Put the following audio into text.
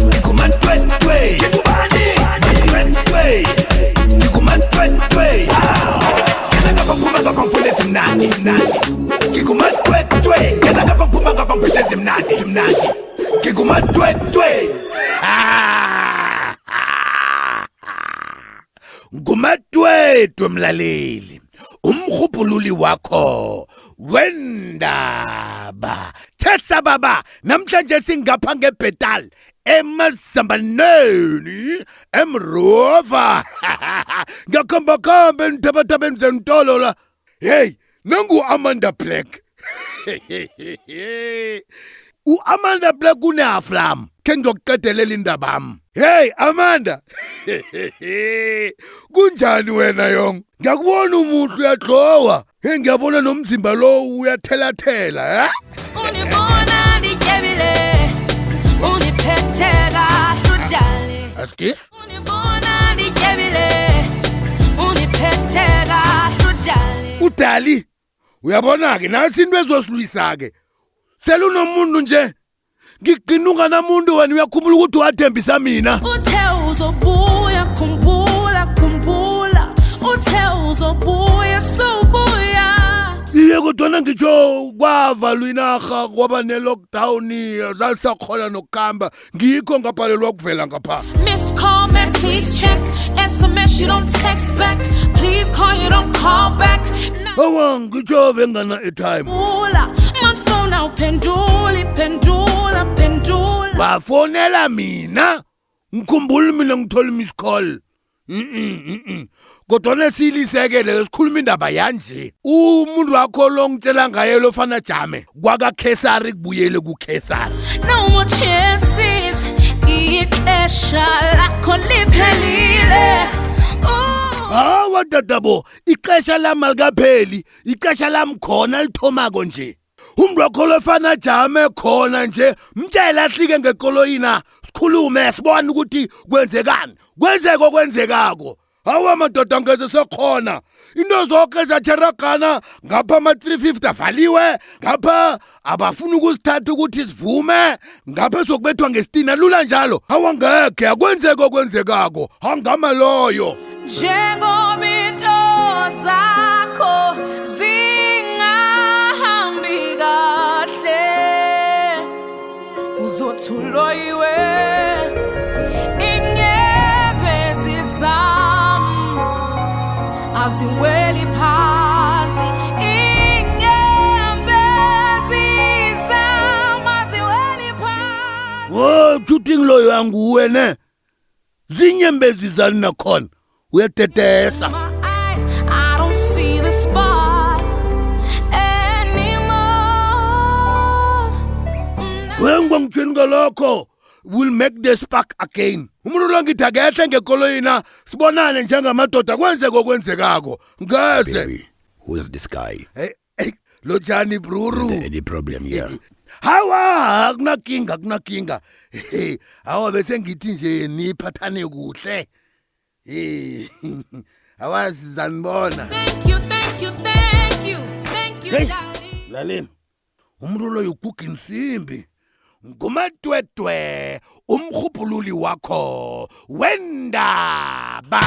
ngikumatwetwe ngikubani matwetwe ngikumatwetwe kena ngapha phuma ngapha ngifuna ezimnandi ngikumatwetwe kena ngapha phuma ngapha ngifuna ezimnandi ngikumatwetwe ngumatwetwe mlaleli umkhupululi wakho wendaba thesa baba namhlanje singapha ngebhetal emazambaneni emrova ngakhamba nithabathabeni zentolo la hey nangu Amanda Black uAmanda Black uneaflam ke ngizokuqedelela indaba yami hey Amanda kunjani wena yong ngiyakubona umuntu uyadlowa hey ngiyabona nomzimba lo uyathelathela eh unibona ndityebile uniphetheka hlujale askis unibona ndityebile uniphetheka hlujale udali uyabona ke nasi into ezosilwisa ke selunomuntu nje ngigcina namuntu wena uyakhumbula ukuthi wathembisa mina uthe uzobuya khumbula uthe uzobuya sobuya iye kodwa ngitsho kwavalwa inarha kwaba ne-lockdown zalisakhona nokuhamba ngikho ngabhalelwa ukuvela ngapha missed call man please check SMS you don't text back please call you don't call back awa ngitsho bengana airtime my phone pendula wafonela mina ngikhumbula mina ngithola miss call kodwa nesilisekele sikhuluma indaba yanje umuntu wakho lo ngitshela ngaye lo fana jame kwaka Kesari kubuyele ku Kesari no more chances ixesha lakho liphelile hawa dadabo ixesha lami alikapheli ixesha lami khona lithomako nje umuntu wakho lo fana jame khona nje mtshela ahlike ngekoloyina sikhulume sibone ukuthi kwenzekani kwenzekako hawa madoda ngeze sekhona into zonke zatheragana ngapha ama-350 avaliwe ngapha abafuna ukusithatha ukuthi sivume ngapha sokubethwa ngestina lula njalo hawa ngeke akwenzekako hangama loyo njengoba into zakho zingahambi kahle uzothuloyiwe inyembezi zami aziweli phansi inyembezi zami aziweli phansi wo juthi ngiloyo yanguwe ne zinyembezi zani nakhona uyatetesa I don't see the spark anymore wengwa ngitsheni ngalokho will make the spark again umuntu lo ngithi akehle ngekoloyina sibonane njengamadoda kwenzekako ngeze Baby, who is this guy? hey lo jani bruru Any problem here? hawa akunakinga hawa bese ngithi nje niphathane kuhle awazi zanibona thank you Hey. darling laleni umuntu lo uguga insimbi ngumatwetwe umkhupululi wakho wendaba